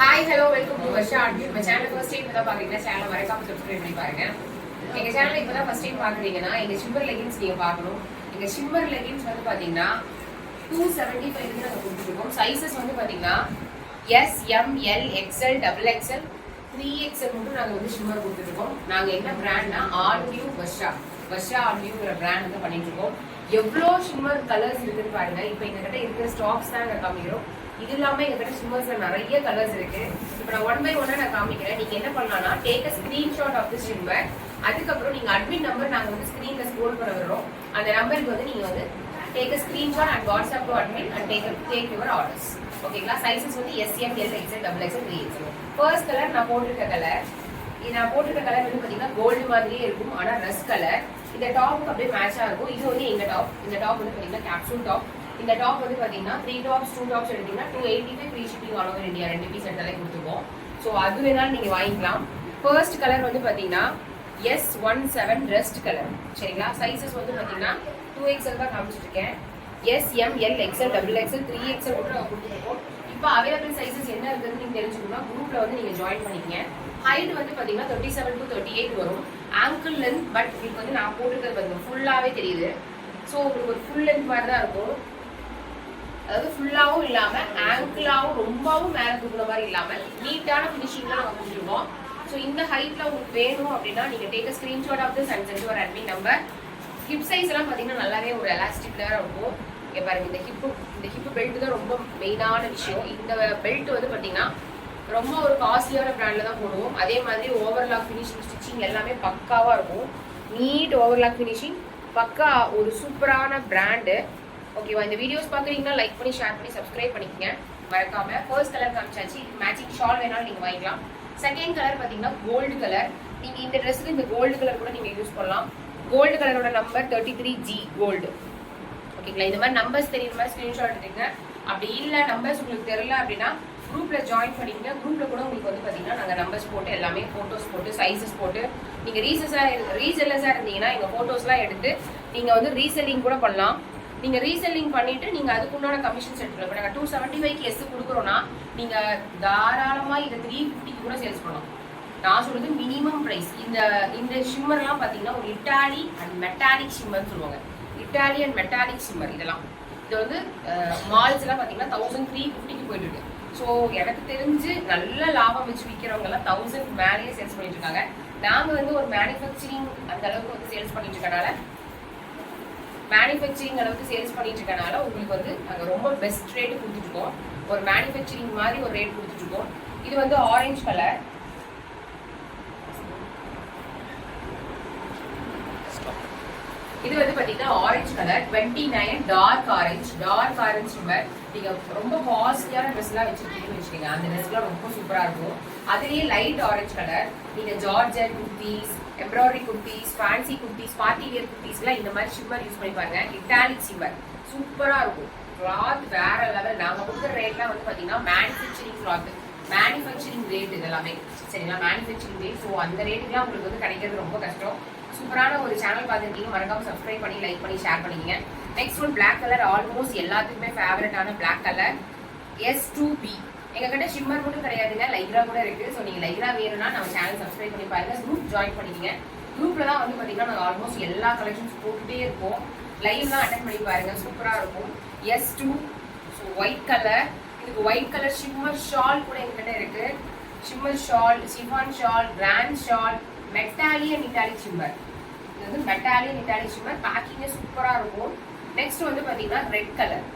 Hi hello welcome to Varsha art. நம்ம channel first time தான் பாக்குறீங்கன்னா சேனலை மறக்காம சப்ஸ்கிரைப் பண்ணி பாருங்க. எங்க சேனல் இப்பதான் ஃபர்ஸ்ட் டைம் பாக்குறீங்கன்னா எங்க ஷிம்மர் லெகின்ஸ் நீங்க பார்க்கணும். எங்க ஷிம்மர் லெகின்ஸ் வந்து பாத்தீங்கன்னா 275 நாங்க கொடுத்துருக்கோம். சைஸஸ் வந்து பாத்தீங்கன்னா S, M, L, XL, double XL, 3XL மட்டும் நாங்க வந்து ஷிம்மர் கொடுத்துருக்கோம். நாங்க என்ன பிராண்ட்னா ஆல் நியூ வர்ஷா ஆல் நியூங்கிற பிராண்ட் வந்து பண்ணிட்டு இருக்கோம். எவ்வளோ ஷிம்மர் கலர்ஸ் இருக்குன்னு பாருங்க. இப்போ எங்ககிட்ட இருக்கிற ஸ்டாக்ஸ் தான் நாங்கள் காமிக்கிறோம். இது இல்லாம எங்ககிட்ட ஷிம்மர்ஸ்ல நிறைய கலர்ஸ் இருக்கு. இப்போ நான் 1 by 1 நான் காமிக்கிறேன். நீங்க என்ன பண்ணலாம்னா take a screenshot of the shimmer. அதுக்கப்புறம் நீங்க அட்மின் நம்பர் நாங்க வந்து ஸ்கிரீன்ல ஸ்க்ரோல் பண்ண வரோம். அந்த நம்பருக்கு வந்து நீங்க வந்து take a screenshot and WhatsApp to admin and take your orders. ஓகேங்களா? சைஸஸ் வந்து S, M, L, XL, double XL, 3XL. First colour நான் போட்டிருக்க கலர் வந்து பாத்தீங்கன்னா கோல்டு மாதிரியே இருக்கும். ஆனா ரஸ் கலர். இந்த டாப்புக்கு அப்படியே மேட்சா இருக்கும். இது வந்து எங்க டாப். இந்த டாப் வந்து பாத்தீங்கன்னா கேப்சூல் டாப். இந்த டாப் வந்து பாத்தீங்கன்னா 3 டாப்ஸ் 2 டாப்ஸ் எடுத்தீங்கன்னா 285 free shipping all over India. 2 piece எடுத்தாலே கொடுத்துருவோம். ஸோ அது வேணாலும் நீங்க வாங்கிக்கலாம். ஃபர்ஸ்ட் கலர் வந்து பாத்தீங்கன்னா S17 ரெஸ்ட் கலர். சரிங்களா? சைஸஸ் வந்து பாத்தீங்கன்னா 2XL தான் காமிச்சிட்டு இருக்கேன். S, M, L, XL, double XL, 3XL மட்டும் நம்ம கொடுத்துருக்கோம். இப்போ அவைலபிள் சைஸஸ் என்ன இருக்குதுன்னு நீங்க தெரிஞ்சுக்கணும்னா குரூப்ல வந்து நீங்க ஜாயின் பண்ணிக்கங்க. ஹைட் வந்து பாத்தீங்கன்னா 37 to 38 வரும். ஆங்கிள் லென்த் பட் இப்போ வந்து நான் போட்டுக்கிறது பாருங்க ஃபுல்லாவே தெரியுது. ஸோ உங்களுக்கு ஒரு ஃபுல் லென்த் மாதிரி தான் இருக்கும். அதாவது ஃபுல்லாவும் இல்லாம ஆங்கிளாவும் ரொம்பவும் மேல தூக்குற மாதிரி இல்லாம நீட்டான ஃபினிஷிங்ல நம்ம கொடுத்துருவோம். ஸோ இந்த ஹைட்ல உங்களுக்கு வேணும் அப்படின்னா நீங்க take a screenshot of this and send your admin number. Hip size எல்லாம் பாத்தீங்கன்னா நல்லாவே ஒரு எலாஸ்டிக்ல இருக்கும். இங்க பாருங்க இந்த ஹிப் பெல்ட் தான் ரொம்ப மெயினான விஷயம். இந்த பெல்ட் வந்து பாத்தீங்கன்னா ரொம்ப ஒரு காஸ்ட்லியான பிராண்ட்ல தான் போடுவோம். அதே மாதிரி ஓவர்லாக் ஃபினிஷிங் ஸ்டிச்சிங் எல்லாமே பக்காவா இருக்கும். நீட் ஓவர்லாக் ஃபினிஷிங் பக்கா ஒரு சூப்பரான பிராண்டு. ஓகேவா? இந்த வீடியோஸ் பார்க்குறீங்கன்னா லைக் பண்ணி ஷேர் பண்ணி சப்ஸ்கிரைப் பண்ணிக்கங்க மறக்காம. ஃபர்ஸ்ட் கலர் காமிச்சாச்சு. மேட்சிங் ஷால் வேணாலும் நீங்க வாங்கிக்கலாம். செகண்ட் கலர் பார்த்தீங்கன்னா கோல்டு கலர். நீங்க இந்த ட்ரெஸ்க்கு இந்த கோல்டு கலர் கூட நீங்க யூஸ் பண்ணலாம். கோல்டு கலரோட நம்பர் 33G கோல்டு. ஓகேங்களா? இந்த மாதிரி நம்பர்ஸ் தெரியுற மாதிரி ஸ்கிரீன்ஷாட் எடுத்துங்க. அப்படி இல்லை நம்பர்ஸ் உங்களுக்கு தெரியல அப்படின்னா குரூப்ல ஜாயின் பண்ணிக்கங்க. குரூப்ல கூட உங்களுக்கு வந்து பாத்தீங்கன்னா நாங்க நம்பர்ஸ் போட்டு எல்லாமே போட்டோஸ் போட்டு சைஸஸ் போட்டு நீங்க ரீசெல்லர்ஸா இருந்தீங்கன்னா எங்க போட்டோஸ்லாம் எடுத்து நீங்க வந்து ரீசெல்லிங் கூட பண்ணலாம். நீங்க ரீசெல்லிங் பண்ணிட்டு நீங்க அதுக்குண்டான கமிஷன்ஸ் எடுத்துக்கலாம். இப்போ நாங்கள் 275 எஸ் கொடுக்குறோம்னா நீங்க தாராளமா இதை 350 கூட சேல்ஸ் பண்ணலாம். நான் சொல்றது மினிமம் பிரைஸ். இந்த ஷிம்மர்லாம் பாத்தீங்கன்னா ஒரு இட்டாலி அண்ட் மெட்டாலிக் ஷிம்மர்னு சொல்லுவாங்க. இட்டாலி அண்ட் மெட்டாலிக் ஷிம்மர் இதெல்லாம் இது வந்து மால்ஸ் எல்லாம் பாத்தீங்கன்னா 1350 போயிட்டு இருக்கு. ஸோ எனக்கு தெரிஞ்சு நல்ல லாபம் வச்சு விற்கிறவங்க எல்லாம் 1000 மேலேயே சேல்ஸ் பண்ணிட்டு இருக்காங்க. நாங்க வந்து ஒரு மேனுஃபேக்சரிங் அந்த அளவுக்கு வந்து சேல்ஸ் பண்ணிட்டு இருக்கனால உங்களுக்கு வந்து நாங்கள் ரொம்ப பெஸ்ட் ரேட்டு கொடுத்துட்டு இருக்கோம். ஒரு மேனுஃபேக்சரிங் மாதிரி ஒரு ரேட் கொடுத்துட்டு இருக்கோம். இது வந்து ஆரஞ்சு கலர். இது வந்து பாத்தீங்கன்னா orange colour 29 dark orange shimmer. நீங்க ரொம்ப காஸ்ட்லியான ட்ரெஸ் எல்லாம் வச்சிருக்கீங்கன்னு வச்சுக்கோங்க. அந்த ட்ரெஸ் எல்லாம் ரொம்ப சூப்பரா இருக்கும். அதுலயே லைட் ஆரஞ்சு கலர். நீங்க georgette kurtis, embroidery kurtis, fancy kurtis, party wear kurtis எல்லாம் இந்த மாதிரி ஷிம்மர் யூஸ் பண்ணி பாருங்க. இட்டாலிக் ஷிம்மர் சூப்பரா இருக்கும். கிளாத் வேற லெவல். நாங்க கொடுக்குற ரேட்லாம் வந்து பாத்தீங்கன்னா மேனுஃபேக்சரிங் கிளாத், மேனுஃபேக்சரிங் ரேட் இதெல்லாமே. சரிங்களா? Manufacturing rate. ஸோ அந்த ரேட்டுக்குலாம் உங்களுக்கு வந்து கிடைக்கிறது ரொம்ப கஷ்டம். சூப்பரான ஒரு சேனல் பார்த்துருக்கீங்க. மறக்காம சப்ஸ்கிரைப் பண்ணி லைக் பண்ணி ஷேர் பண்ணிக்கங்க. Next one black colour. Almost எல்லாத்துக்குமே ஃபேவரட்டான பிளாக் கலர் S2B. எங்ககிட்ட ஷிம்மர் மட்டும் கிடையாதுங்க, லைக்ரா கூட இருக்கு. ஸோ நீங்க லைக்ரா வேணும்னா நம்ம சேனல் சப்ஸ்கிரைப் பண்ணி பாருங்க. குரூப் ஜாயின் பண்ணிக்கங்க. குரூப்ல தான் வந்து பாத்தீங்கன்னா நாங்கள் ஆல்மோஸ்ட் எல்லா கலெக்ஷன்ஸ் போட்டுட்டே இருப்போம். லைவ்லாம் அட்டென்ட் பண்ணி பாருங்க. சூப்பரா இருக்கும். S2. So white colour. இதுக்கு ஒயிட் கலர் ஷிம்மர் ஷால் கூட எங்ககிட்ட இருக்கு. Shimmer shawl, chiffon shawl, grand shawl, medallion italic shimmer. இது வந்து மெட்டாலியன் இட்டாலிக் ஷிம்மர். பேக்கிங்கே சூப்பரா இருக்கும். நெக்ஸ்ட் வந்து பாத்தீங்கன்னா ரெட் கலர்.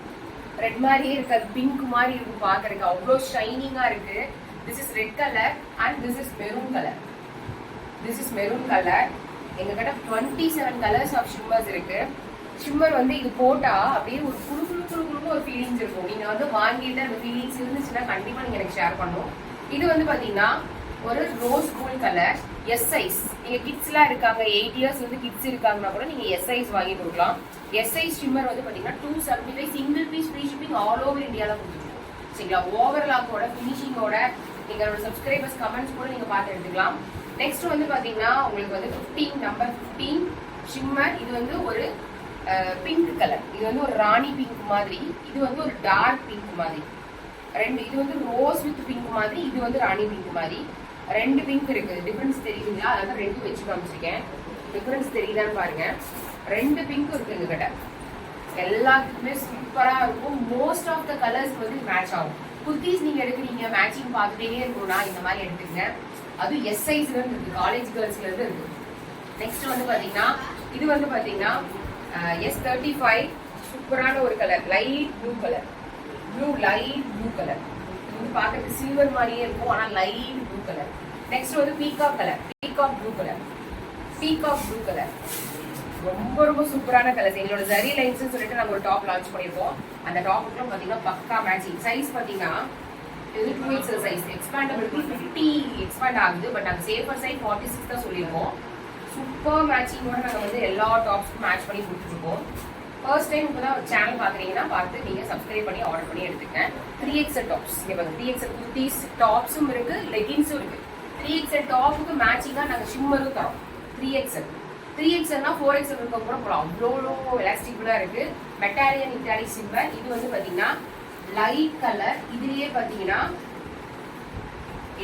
ரெட் மாதிரியே இருக்காது, பிங்க் மாதிரி இருக்கும் பாக்குறதுக்கு. அவ்வளோ ஷைனிங்கா இருக்கு. This is red colour and this is maroon colour. எங்ககிட்ட 27 கலர்ஸ் ஆஃப் ஷிம்மர்ஸ் இருக்கு. ஷிம்மர் வந்து இது போட்டா அப்படியே ஒரு குழுக்குழுன்னு ஒரு ஃபீலிங்ஸ் இருக்கும். நீங்க வந்து வாங்கிட்டு அந்த ஃபீலிங்ஸ் இருந்துச்சுன்னா கண்டிப்பா நீங்க எனக்கு ஷேர் பண்ணும். இது வந்து பாத்தீங்கன்னா ஒரு rose gold colour. S size. நீங்க கிட்ஸ் எல்லாம் இருக்காங்க, 8 இயர்ஸ் வந்து கிட்ஸ் இருக்காங்கன்னா கூட நீங்க எஸ் சைஸ் வாங்கி கொடுக்கலாம். எஸ் சைஸ் ஷிம்மர் வந்து பாத்தீங்கன்னா 275 single piece free shipping all over இந்தியால கொடுத்துருக்கோம். சரிங்களா? ஓவர்லாக்கோட ஃபினிஷிங்கோட எங்களோட சப்ஸ்கிரைபர்ஸ் கமெண்ட்ஸ் கூட நீங்க பார்த்து எடுத்துக்கலாம். நெக்ஸ்ட் வந்து பாத்தீங்கன்னா உங்களுக்கு வந்து 15 ஷிம்மர். இது வந்து ஒரு பிங்க் கலர். இது வந்து ஒரு ராணி பிங்க் மாதிரி. இது வந்து ஒரு டார்க் பிங்க் மாதிரி. ரெண்டு இது வந்து ரோஸ் வித் பிங்க் மாதிரி, இது வந்து ராணி பிங்க் மாதிரி. ரெண்டு பிங்க் இருக்குது. டிஃபரன்ஸ் தெரியுதுங்களா? அதான் ரெண்டு வச்சு காமிச்சிருக்கேன். டிஃபரன்ஸ் தெரியுதான்னு பாருங்க. ரெண்டு பிங்க் இருக்கு எங்ககிட்ட. எல்லாத்துக்குமே சூப்பரா இருக்கும். மோஸ்ட் ஆஃப் த கலர்ஸ் வந்து மேட்ச் ஆகும். குர்த்திஸ் நீங்க எடுக்கிறீங்க, மேட்சிங் பார்த்துட்டே இருக்கணும்னா இந்த மாதிரி எடுத்துக்கங்க. அது எஸ் சைஸ்ல இருந்து இருக்கு, காலேஜ் கேர்ள்ஸ்ல இருந்து இருக்கு. நெக்ஸ்ட் வந்து பாத்தீங்கன்னா இது வந்து பாத்தீங்கன்னா S35 சூப்பரான ஒரு colour, light blue colour, light blue colour. இது வந்து பார்க்கறதுக்கு சில்வர் மாதிரியே இருக்கும், ஆனா லைட் ப்ளூ கலர். நெக்ஸ்ட் வந்து peacock colour, peacock blue colour, peacock blue colour. ரொம்ப ரொம்ப சூப்பரான கலர்ஸ். எங்களோட ஜரி லைன்ஸ் சொல்லிட்டு நாங்க ஒரு டாப் லான்ச் பண்ணிருக்கோம். அந்த டாப்புக்குலாம் பாத்தீங்கன்னா பக்கா மேட்சிங். சைஸ் பாத்தீங்கன்னா இது 2XL சைஸ். எக்ஸ்பேண்டபிலிட்டி 50 எக்ஸ்பேண்ட் ஆகுது. பட் நாங்க சேஃபர் சைஸ் 46 தான் சொல்லியிருக்கோம். சூப்பர் மேட்சிங்கோட நாங்க வந்து எல்லா டாப்ஸ்க்கும் மேட்ச் பண்ணி கொடுத்துருக்கோம். ஃபர்ஸ்ட் டைம் இப்பதான் சேனல் பாக்குறீங்கன்னா பார்த்து நீங்க சப்ஸ்கிரைப் பண்ணி ஆர்டர் பண்ணி எடுத்துக்கங்க. 3XL டாப்ஸ் இங்க பாருங்க. 3XL குர்த்திஸ் டாப்ஸும் இருக்கு, லெகின்ஸும் இருக்கு. 3XL டாப்புக்கு மேட்சிங்கா நாங்க ஷிம்மரும் தரோம். 3XLனா 4XL இருக்க கூட போகலாம். அவ்வளோ எலாஸ்டிக்கா இருக்கு. மெட்டாலியன் இட்டாலிக் சில்வர். இது வந்து பாத்தீங்கன்னா லைட் கலர். இதுலயே பாத்தீங்கன்னா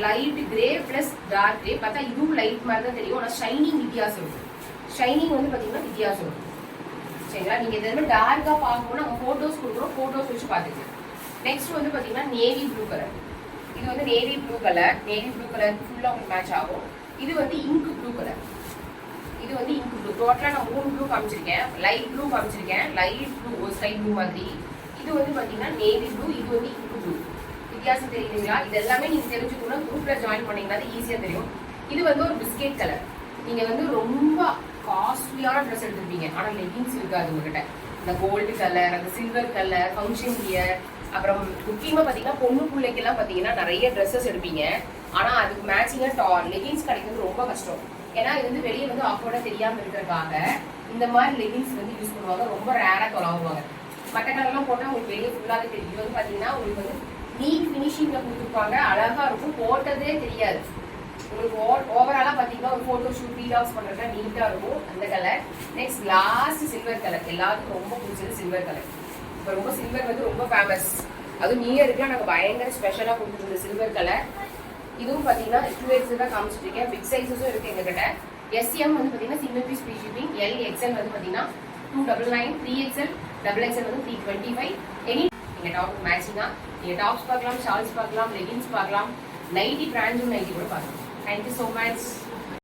light grey plus dark grey. பார்த்தா இதுவும் லைட் மாதிரி தான் தெரியும், ஆனா ஷைனிங் வித்தியாசம் இருக்கும். ஷைனிங் வந்து பாத்தீங்கன்னா வித்தியாசம் இருக்கும். சரிங்களா? நீங்க இதெல்லாம் டார்க்கா பார்க்கணும்னா நம்ம போட்டோஸ் கொடுக்குறோம், போட்டோஸ் வச்சு பாத்துக்கலாம். நெக்ஸ்ட் வந்து பாத்தீங்கன்னா நேவி ப்ளூ கலர். இது வந்து navy blue colour. Navy blue colour ஃபுல்லா உங்களுக்கு மேட்ச் ஆகும். இது வந்து இங்க் ப்ளூ கலர். இது வந்து இங்க் ப்ளூ. டோட்டலா நான் 3 ப்ளூ காமிச்சிருக்கேன். லைட் ப்ளூ காமிச்சிருக்கேன், லைட் ப்ளூ ஒரு ஸ்கை ப்ளூ மாதிரி. இது வந்து பாத்தீங்கன்னா நேவி ப்ளூ, இது வந்து இங்க் ப்ளூ. வித்தியாசம் தெரியுதுங்களா? இது எல்லாமே நீங்க தெரிஞ்சுக்கணும். குரூப்ல ஜாயின் பண்ணீங்கன்னா ஈஸியா தெரியும். இது வந்து ஒரு பிஸ்கெட் கலர். நீங்க வந்து ரொம்ப காஸ்ட்லியான ட்ரெஸ் எடுத்துருப்பீங்க, ஆனா லெகின்ஸ் இருக்காது உங்ககிட்ட. இந்த கோல்டு கலர், அந்த சில்வர் கலர், ஃபங்க்ஷன் கியர், அப்புறம் முக்கியமா பாத்தீங்கன்னா பொண்ணு பிள்ளைக்கெல்லாம் பாத்தீங்கன்னா நிறைய ட்ரெஸ்ஸஸ் எடுப்பீங்க. ஆனா அதுக்கு மேட்சிங்கா லெகின்ஸ் கிடைக்கிறது ரொம்ப கஷ்டம். ஏன்னா இது வந்து வெளியே வந்து ஆஃபோர்டா தெரியாம இருக்கிறதுக்காக இந்த மாதிரி லெகின்ஸ் வந்து யூஸ் பண்ணுவாங்க. ரொம்ப ரேரா தொலைவாங்க. மற்ற கலர்லாம் போட்டா உங்களுக்கு வெளியே ஃபுல்லாவே தெரியும். இது வந்து பாத்தீங்கன்னா உங்களுக்கு வந்து நீட் ஃபினிஷிங்ல கொடுத்துருப்பாங்க. அழகா இருக்கும், போட்டதே தெரியாது உங்களுக்கு. ஓவராலா பாத்தீங்கன்னா ஒரு போட்டோ ஷூட் வீலாக்ஸ் பண்றதுல நீட்டா இருக்கும் அந்த colour. Next last silver colour. எல்லாத்துக்கும் ரொம்ப பிடிச்சது சில்வர் கலர். இப்போ ரொம்ப சில்வர் வந்து ரொம்ப ஃபேமஸ். அதுவும் நியூ இயருக்குலாம் நாங்கள் பயங்கர ஸ்பெஷலா கொடுத்துருந்த சில்வர் கலர். இதுவும் பாத்தீங்கன்னா 2XL தான் காமிச்சிட்டு இருக்கேன். பிக் சைஸஸும் இருக்கு எங்ககிட்ட. SM வந்து பாத்தீங்கன்னா single piece free shipping. LXL வந்து பாத்தீங்கன்னா 299, 3XL, XXL வந்து 325. எனி நீங்க டாப் மேட்சிங்கா நீங்க டாப்ஸ் பார்க்கலாம், ஷால்ஸ் பார்க்கலாம், லெகின்ஸ் பார்க்கலாம், நைட்டி பிராண்டும் நைட்டி கூட பார்க்கலாம். Thank you so much.